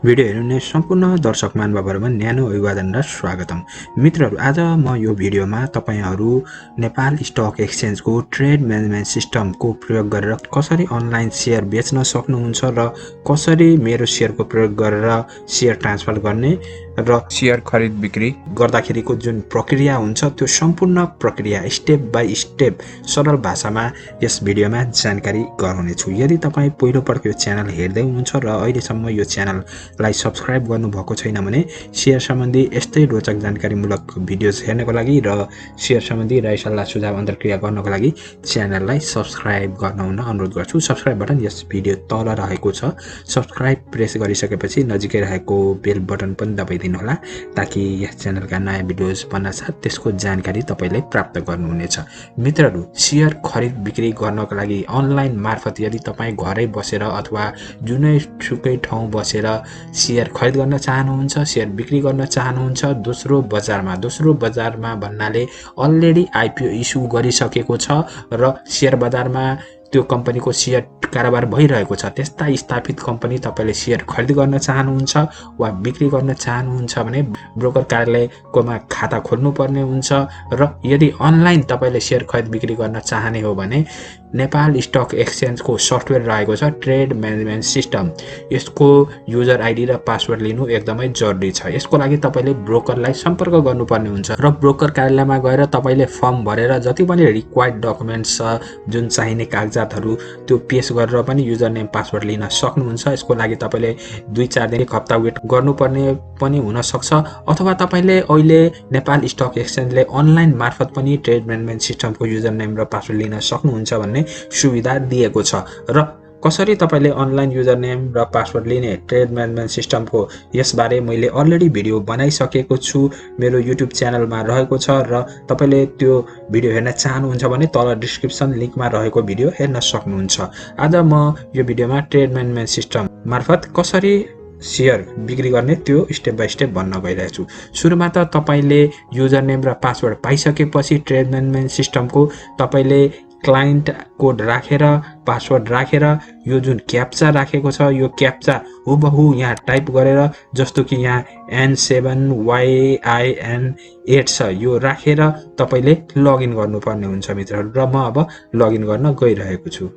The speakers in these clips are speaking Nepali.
भिडियो हेर्ने सम्पूर्ण दर्शक महानुभावहरुमा न्यानो अभिवादन र स्वागतम। मित्रहरु, आज म यो भिडियोमा तपाईहरु नेपाल स्टक एक्सचेन्जको ट्रेड म्यानेजमेन्ट सिस्टमको प्रयोग गरेर कसरी अनलाइन शेयर बेच्न सक्नुहुन्छ र कसरी मेरो शेयरको प्रयोग गरेर शेयर ट्रान्सफर गर्ने र शेयर खरिद बिक्री गर्दाखेरिको जुन प्रक्रिया हुन्छ त्यो सम्पूर्ण प्रक्रिया स्टेप बाइ स्टेप सरल भाषामा यस भिडियोमा जानकारी गराउने छु। यदि तपाई पहिलो पटक यो च्यानल हेर्दै हुनुहुन्छ र अहिलेसम्म यो च्यानललाई सब्स्क्राइब गर्नुभएको छैन भने शेयर सम्बन्धी यस्तै रोचक जानकारीमूलक भिडियोज हेर्नको लागि र शेयर सम्बन्धी राय सल्लाह सुझाव अन्तर्क्रिया गर्नको लागि च्यानललाई सब्स्क्राइब गर्न हुन अनुरोध गर्छु। सब्स्क्राइब बटन यस भिडियो तल रहेको छ। सब्स्क्राइब प्रेस गरिसकेपछि नजिकै रहेको बेल बटन पनि दबाइदिनु होला ताकि यस च्यानलका नयाँ भिडियोज बन्नासाथ त्यसको जानकारी तपाईले प्राप्त गर्नुहुनेछ। मित्रहरु, शेयर खरिद बिक्री गर्नको लागि अनलाइन मार्फत यदि तपाई घरै बसेर अथवा जुनै सुकै ठाउँ बसेर शेयर खरिद गर्न चाहनुहुन्छ, शेयर बिक्री गर्न चाहनुहुन्छ, दोस्रो बजारमा भन्नाले अलरेडी आईपीओ इस्यु गरिसकेको छ र शेयर बजारमा त्यो कम्पनीको शेयर कारोबार भइरहेको छ, त्यस्ता स्थापित कम्पनी तपाईले शेयर खरिद गर्न चाहनुहुन्छ वा बिक्री गर्न चाहनुहुन्छ भने ब्रोकर कार्यालयकोमा खाता खोल्नु पर्ने हुन्छ र यदि अनलाइन तपाईले शेयर खरिद बिक्री गर्न चाहने हो भने नेपाल स्टक एक्सचेन्जको सफ्टवेयर रहेको छ ट्रेड म्यानेजमेन्ट सिस्टम। यसको युजर आईडी र पासवर्ड लिनु एकदमै जरुरी छ। यसको लागि तपाईले ब्रोकरलाई सम्पर्क गर्नुपर्ने हुन्छ र ब्रोकर कार्यालयमा गएर तपाईले फर्म भरेर जति पनि रिक्वायर्ड डकुमेन्ट्स छ, जुन चाहिने कागजातहरु त्यो पेश गरेर पनि युजर नेम पासवर्ड लिन सक्नुहुन्छ। यसको लागि तपाईले 2-4 दिन एक हप्ता वेट गर्नुपर्ने पनि हुन सक्छ अथवा तपाईले अहिले नेपाल स्टक एक्सचेन्जले अनलाइन मार्फत पनि ट्रेड म्यानेजमेन्ट सिस्टमको युजर नेम र पासवर्ड लिन सक्नुहुन्छ भन्ने सुविधा दिएको छ। र कसरी तपाईले अनलाइन युजर नेम र पासवर्ड लिने ट्रेड म्यानेजमेन्ट सिस्टमको यसबारे मैले अलरेडी भिडियो बनाइसकेको छु, मेरो युट्युब च्यानलमा रहेको छ र तपाईले त्यो भिडियो हेर्न चाहनुहुन्छ भने तल डिस्क्रिप्सन लिंकमा रहेको भिडियो हेर्न सक्नुहुन्छ। आज म यो भिडियोमा ट्रेड म्यानेजमेन्ट सिस्टम मार्फत कसरी शेयर बिक्री गर्ने त्यो स्टेप बाइ स्टेप भन्न गइरहेछु। सुरुमा त तपाईले युजर नेम र पासवर्ड पाइसकेपछि ट्रेड म्यानेजमेन्ट सिस्टमको तपाईले क्लाइन्ट कोड राखेर पासवर्ड राखेर यो जुन क्याप्चा राखेको छ यो क्याप्चा हुबहु यहाँ टाइप गरेर जस्तो कि यहाँ N7YIN8 छ यो राखेर तपाईले लगइन गर्नुपर्ने हुन्छ मित्रहरु र म अब लगइन गर्न गइरहेको छु।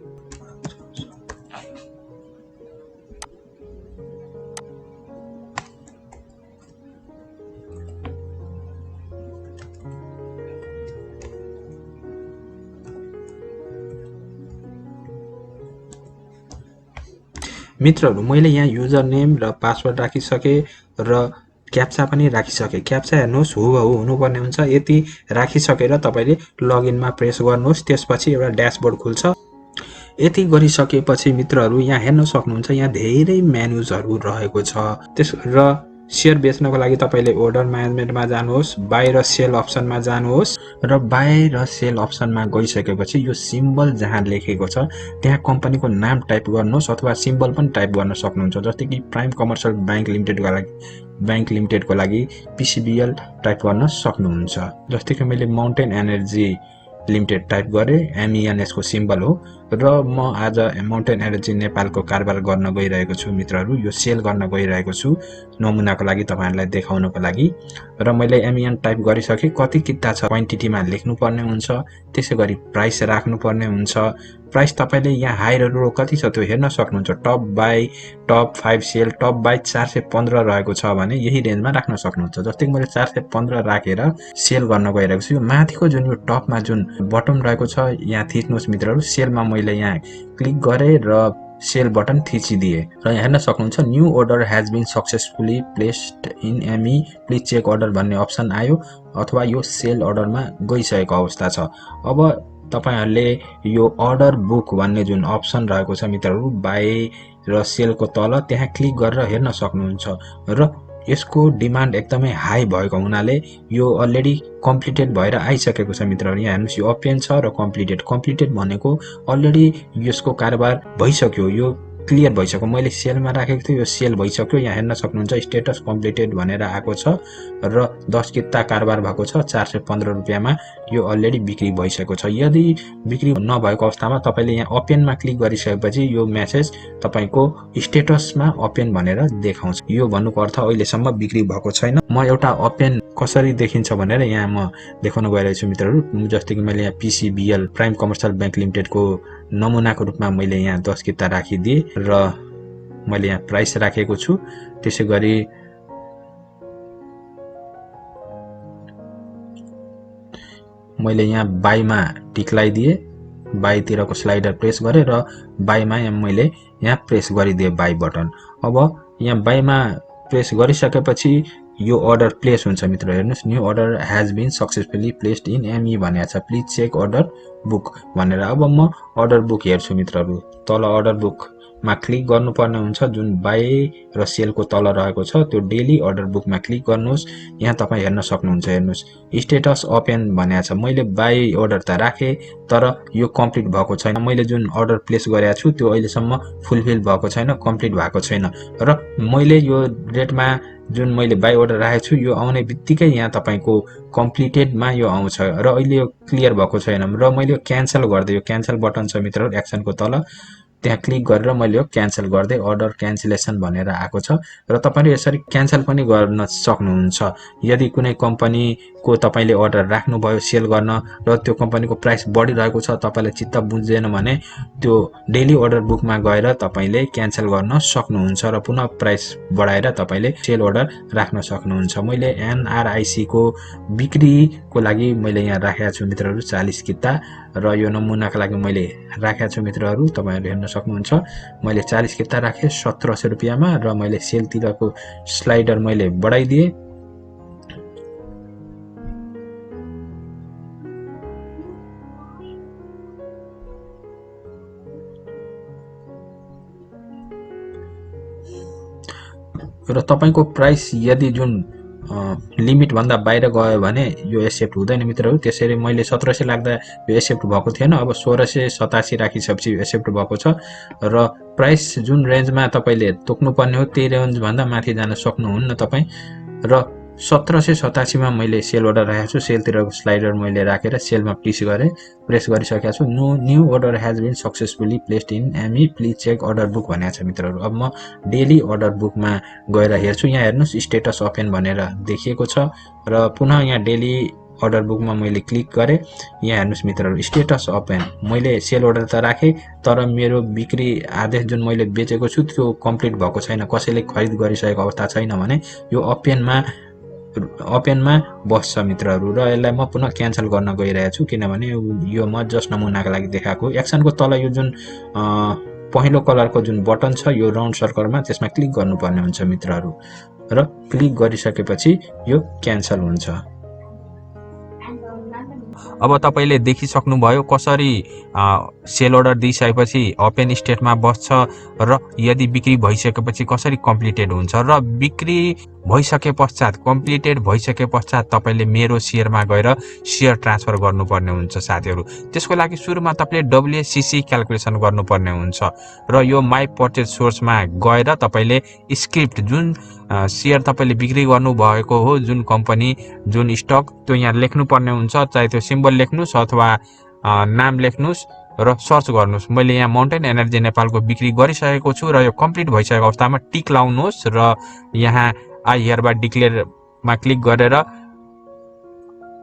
मित्रहरु, मैले यहाँ युजर नेम र पासवर्ड राखिसके र क्याप्चा पनि राखिसके। क्याप्चा हेर्नुहोस् हुबहु हुनुपर्ने हुन्छ। यति राखिसकेर तपाईले लगइनमा प्रेस गर्नुहोस्। त्यसपछि एउटा ड्याशबोर्ड खुल्छ। यति गरिसकेपछि मित्रहरु यहाँ हेर्न सक्नुहुन्छ यहाँ धेरै मेनुजहरु रहेको छ। त्यस र शेयर बेच्नको लागि तपाईले अर्डर म्यानेजमेन्टमा जानुहोस्, बाइ र सेल अप्सनमा जानुहोस् र बाइ र सेल अप्सनमा गइसकेपछि यो सिम्बल जहाँ लेखेको छ त्यहाँ कम्पनीको नाम टाइप गर्नुहोस् अथवा सिम्बल पनि टाइप गर्न सक्नुहुन्छ। जस्तै कि प्राइम कमर्सियल बैंक लिमिटेडको लागि पीसीबीएल टाइप गर्न सक्नुहुन्छ। जस्तै कि मैले माउन्टेन एनर्जी लिमिटेड टाइप गरे, MENS को सिम्बल हो र म आज माउन्टेन एनर्जी नेपालको कारोबार गर्न गइरहेको छु मित्रहरु। यो सेल गर्न गइरहेको छु नमुनाको लागि तपाईहरुलाई देखाउनको लागि र मैले MEN टाइप गरिसके। कति किता छ क्वान्टिटीमा लेख्नु पर्ने हुन्छ, त्यसैगरी प्राइस राख्नु पर्ने हुन्छ। प्राइस तपाईले यहाँ हाई र लो कति छ त्यो हेर्न सक्नुहुन्छ। Top buy, top 5 sell, top buy 415 रहेको छ भने यही रेन्जमा राख्न सक्नुहुन्छ। जस्तै मैले 415 राखेर सेल गर्न गइरहेको छु। यो माथिको जुन यो टपमा जुन बटम रहेको छ यहाँ थिच्नुहोस् मित्रहरु। सेलमा मैले यहाँ क्लिक गरे र सेल बटन थिचिदिए र यहाँ हेर्न सक्नुहुन्छ new order has been successfully placed in ME please check order भन्ने अप्सन आयो अथवा यो सेल अर्डरमा गइसकेको अवस्था छ। अब तपाईहरुले यो अर्डर बुक भन्ने जुन अप्सन रहेको छ मित्रहरु बाइ र सेलको तल त्यहाँ क्लिक गरेर हेर्न सक्नुहुन्छ र यसको डिमान्ड एकदमै हाई भएको हुनाले यो अलरेडी कम्प्लिटेड भएर आइसकेको छ मित्रहरु। यहाँ हेर्नुस् यो ओपन छ र कम्प्लिटेड भनेको अलरेडी यसको कारोबार भइसक्यो, यो क्लियर भइसक्यो। मैले सेलमा राखेको थिएँ, यो सेल भइसक्यो। यहाँ हेर्न सक्नुहुन्छ स्टेटस कम्प्लिटेड भनेर आएको छ र 10 किता कारोबार भएको छ 415 रुपैयाँमा यो अलरेडी बिक्री भइसकेको छ। यदि बिक्री नभएको अवस्थामा तपाईले यहाँ ओपनमा क्लिक गरिसकेपछि यो मेसेज तपाईको स्टेटसमा ओपन भनेर देखाउँछ। यो भन्नुको अर्थ अहिलेसम्म बिक्री भएको छैन। म एउटा ओपन कसरी देखिन्छ भनेर यहाँ म देखाउन गइरहेको छु मित्रहरु। जस्तै कि मैले यहाँ PCBL prime commercial bank limited को नमुनाको रूपमा मैले यहाँ 10 किता राखिदिए र मैले यहाँ प्राइस राखेको छु। त्यसैगरी मैले यहाँ बाईमा टिक लगाइदिए, बाईतिरको स्लाइडर प्रेस गरे र बाईमा मैले यहाँ प्रेस गरिदिए बाई बटन। अब यहाँ बाईमा प्रेस गरिसकेपछि यो अर्डर प्लेस हुन्छ मित्र। हेर्नुस्, new order has been successfully placed in ME भनेको छ। प्लिज चेक अर्डर बुक भनेर। अब म अर्डर बुक हेर्छु मित्रहरु। तल अर्डर बुक मा क्लिक गर्नुपर्ने हुन्छ। जुन बाई र सेलको तल रहेको छ त्यो डेली अर्डर बुकमा क्लिक गर्नुहोस्। यहाँ तपाई हेर्न सक्नुहुन्छ। हेर्नुस्, स्टेटस ओपन भनेको छ। मैले बाई अर्डर त राखे तर यो कम्प्लिट भएको छैन। मैले जुन अर्डर प्लेस गरेको छु त्यो अहिलेसम्म फुलफिल भएको छैन, कम्प्लिट भएको छैन र मैले यो रेटमा जुन मैले बाई अर्डर राखेको छु यो आउने बित्तिकै यहाँ तपाईको कम्प्लिटेडमा यो आउँछ र अहिले यो क्लियर भएको छैन र मैले यो क्यान्सल गर्दै, यो क्यान्सल बटन छ मित्रहरु एक्सनको तल, त्यहाँ क्लिक गरेर मैले यो क्यान्सल गर्दै अर्डर क्यान्सलेसन भनेर आएको छ र तपाईले यसरी क्यान्सल पनि गर्न सक्नुहुन्छ। यदि कुनै कम्पनीको तपाईले अर्डर राख्नु भयो सेल गर्न र त्यो कम्पनीको प्राइस बढिरहेको छ, तपाईलाई चित्त बुझ्दैन भने त्यो डेली अर्डर बुकमा गएर तपाईले क्यान्सल गर्न सक्नुहुन्छ र पुनः प्राइस बढाएर तपाईले सेल अर्डर राख्न सक्नुहुन्छ। मैले NRIC को बिक्रीको लागि मैले यहाँ राखेको छु मित्रहरु 40 किता र यो नमुनाको लागि मैले राखेको छु मित्रहरु। तपाईहरुले हेर्न सक्नुहुन्छ। मैले 40 किता राखे 1700 रुपैयाँमा र मैले सेलतिरको स्लाइडर मैले बढाइदिए र तपाईको प्राइस यदि जुन लिमिट भन्दा बाहिर गयो भने यो एक्सेप्ट हुँदैन मित्रहरु। त्यसैले मैले 1700 लाग्दा यो एक्सेप्ट भएको थिएन। अब 1687 राखिसकेपछि यो एक्सेप्ट भएको छ र प्राइस जुन रेन्जमा तपाईले तोक्नु पर्ने हो त्यही रेन्ज भन्दा माथि जान सक्नुहुन्न तपाई र 1787 मा मैले सेल अर्डर राखेको छु। सेलतिरको स्लाइडर मैले राखेर सेलमा प्रेस गरिसकेको छु। New order has been successfully placed in ME please check order book भनेको छ मित्रहरु। अब म डेली अर्डर बुकमा गएर हेर्छु। यहाँ हेर्नुस् स्टेटस ओपन भनेर देखिएको छ र पुनः यहाँ डेली अर्डर बुकमा मैले क्लिक गरे। यहाँ हेर्नुस् मित्रहरु स्टेटस ओपन। मैले सेल अर्डर त राखे तर मेरो बिक्री आदेश जुन मैले बेचेको छु त्यो कम्प्लिट भएको छैन, कसैले खरिद गरिसकेको अवस्था छैन भने यो ओपनमा बस्छ मित्रहरु र यसलाई म पुनः क्यान्सल गर्न गइरहेको छु किनभने यो म जस्ट नमुनाको लागि देखाएको। एक्सनको तल यो जुन पहिलो कलरको जुन बटन छ यो राउन्ड सर्कलमा त्यसमा क्लिक गर्नुपर्ने हुन्छ मित्रहरु र क्लिक गरिसकेपछि यो क्यान्सल हुन्छ। अब तपाईले देखिसक्नु भयो कसरी सेल अर्डर दिइसकेपछि ओपन स्टेटमा बस्छ र यदि बिक्री भइसकेपछि कसरी कम्प्लिटेड हुन्छ र बिक्री भइसके पश्चात कम्प्लिटेड भइसके पश्चात तपाईले मेरो शेयरमा गएर शेयर ट्रान्सफर गर्नुपर्ने हुन्छ साथीहरु। त्यसको लागि सुरुमा तपाईले WCC क्याल्कुलेसन गर्नुपर्ने हुन्छ र यो माई परचेज सोर्समा गएर तपाईले स्क्रिप्ट जुन शेयर तपाईले बिक्री गर्नु भएको हो जुन कम्पनी जुन स्टक त्यो यहाँ लेख्नु पर्ने हुन्छ। चाहे त्यो सिम्बल लेख्नुस् अथवा नाम लेख्नुस् र सर्च गर्नुस्। मैले यहाँ माउन्टेन एनर्जी नेपालको बिक्री गरिसकेको छु र यो कम्प्लिट भइसकेको अवस्थामा टिक लाउनुहोस् र यहाँ आई हियरबाई डिक्लेयर मा क्लिक गरेर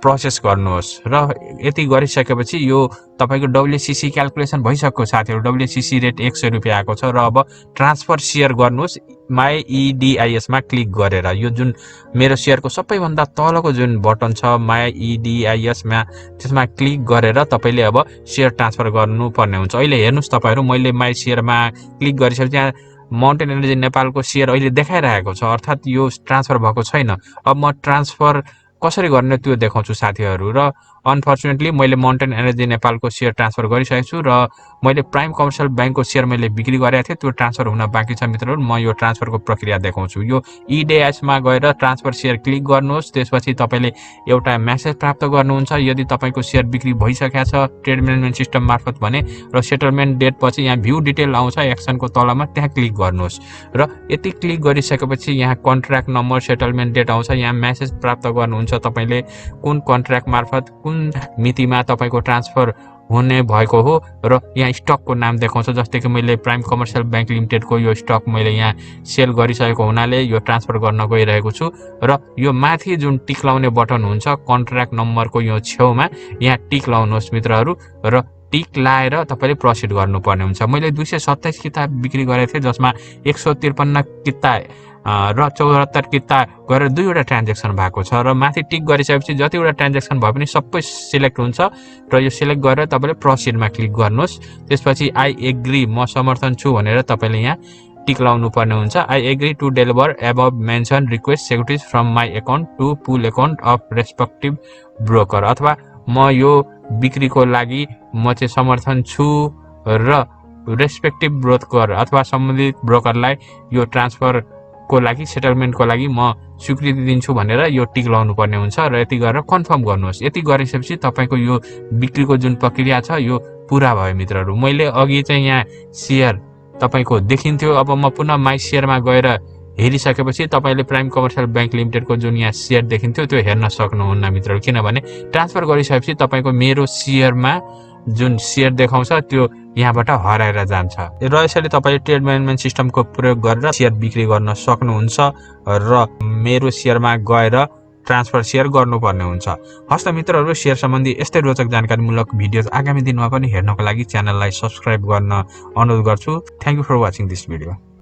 प्रोसेस गर्नुहोस् र यति गरिसकेपछि यो तपाईको WCC क्याल्कुलेसन भइसक्यो साथीहरु। WCC रेट 100 रुपैयाँ आएको छ र अब ट्रान्सफर शेयर गर्नुहोस् माई EDIS मा क्लिक गरेर। यो जुन मेरो शेयरको सबैभन्दा तलको जुन बटन छ माई EDIS मा त्यसमा क्लिक गरेर तपाईले अब शेयर ट्रान्सफर गर्नुपर्ने हुन्छ। अहिले हेर्नुस् तपाईहरु मैले माई शेयरमा क्लिक गरिसकेपछि यहाँ माउन्टेन एनर्जी नेपालको शेयर अहिले देखाइरहेको छ अर्थात यो ट्रान्सफर भएको छैन। अब म ट्रान्सफर कसरी गर्ने त्यो देखाउँछु साथीहरु र अनफर्चुनेटली मैले माउन्टेन एनर्जी नेपालको सेयर ट्रान्सफर गरिसकेको छु र मैले प्राइम कमर्सियल बैंकको सेयर मैले बिक्री गरेको थिएँ, त्यो ट्रान्सफर हुन बाँकी छ मित्रहरू। म यो ट्रान्सफरको प्रक्रिया देखाउँछु। यो इडिएसमा गएर ट्रान्सफर सेयर क्लिक गर्नुहोस्। त्यसपछि तपाईले एउटा मेसेज प्राप्त गर्नुहुन्छ यदि तपाईको सेयर बिक्री भइसकेको छ ट्रेड म्यानेजमेन्ट सिस्टम मार्फत भने, र सेटलमेन्ट डेट पछि यहाँ भ्यू डिटेल आउँछ एक्सनको तलमा, त्यहाँ क्लिक गर्नुहोस्। र यति क्लिक गरिसकेपछि यहाँ कन्ट्र्याक्ट नम्बर, सेटलमेन्ट डेट आउँछ। यहाँ मेसेज प्राप्त गर्नुहुन्छ तपाईले कुन कन्ट्र्याक्ट मार्फत कुन मितिमा तपाईको ट्रान्सफर हुने भएको हो, र यहाँ स्टकको नाम देखाउँछ। जस्तै कि मैले प्राइम कमर्सियल बैंक लिमिटेडको यो स्टक मैले यहाँ सेल गरिसकेको हुनाले यो ट्रान्सफर गर्न गइरहेको छु। र यो माथि जुन टिक लाउने बटन हुन्छ कन्ट्र्याक्ट नम्बरको यो छेउमा, यहाँ टिक लाउनुहोस् मित्रहरू, र टिक लाएर तपाईले प्रोसिड गर्नुपर्ने हुन्छ। मैले 227 किताब बिक्री गरेको थिएँ, जसमा 153 किता र 74 किता गरेर 2वटा ट्रान्जेक्सन भएको छ। र माथि टिक गरिसकेपछि जतिवटा ट्रान्जेक्सन भए पनि सबै सिलेक्ट हुन्छ, र यो सिलेक्ट गरेर तपाईले प्रोसिडमा क्लिक गर्नुहोस्। त्यसपछि आई एग्री, म समर्थन छु भनेर तपाईले यहाँ टिक लाउनु पर्ने हुन्छ। I agree to deliver above mention request securities from my account to pool account of respective broker, अथवा म यो बिक्रीको लागि म चाहिँ समर्थन छु र रेस्पेक्टिभ ब्रोकर अथवा सम्बन्धित ब्रोकरलाई यो ट्रान्सफर को लागि, सेटलमेन्टको लागि म स्वीकृति दिन्छु भनेर यो टिक लाउनु पर्ने हुन्छ, र यति गरेर कन्फर्म गर्नुहोस्। यति गरिसकेपछि तपाईको यो बिक्रीको जुन प्रक्रिया छ यो पुरा भयो मित्रहरू। मैले अघि चाहिँ यहाँ सेयर तपाईको देखिन्थ्यो, अब म पुनः माई सेयरमा गएर हेरिसकेपछि तपाईले प्राइम कमर्सियल बैंक लिमिटेडको जुन यहाँ सेयर देखिन्थ्यो त्यो हेर्न सक्नुहुन्न मित्रहरू, किनभने ट्रान्सफर गरिसकेपछि तपाईको मेरो सेयरमा जुन सेयर देखाउँछ त्यो यहाँबाट हराएर जान्छ। र यसैले तपाईले ट्रेड म्यानेजमेन्ट सिस्टमको प्रयोग गरेर सेयर बिक्री गर्न सक्नुहुन्छ र मेरो सेयरमा गएर ट्रान्सफर सेयर गर्नुपर्ने हुन्छ। हस्त मित्रहरू, सेयर सम्बन्धी यस्तै रोचक जानकारीमूलक भिडियोज आगामी दिनमा पनि हेर्नको लागि च्यानललाई सब्स्क्राइब गर्न अनुरोध गर्छु। Thank you for watching this video.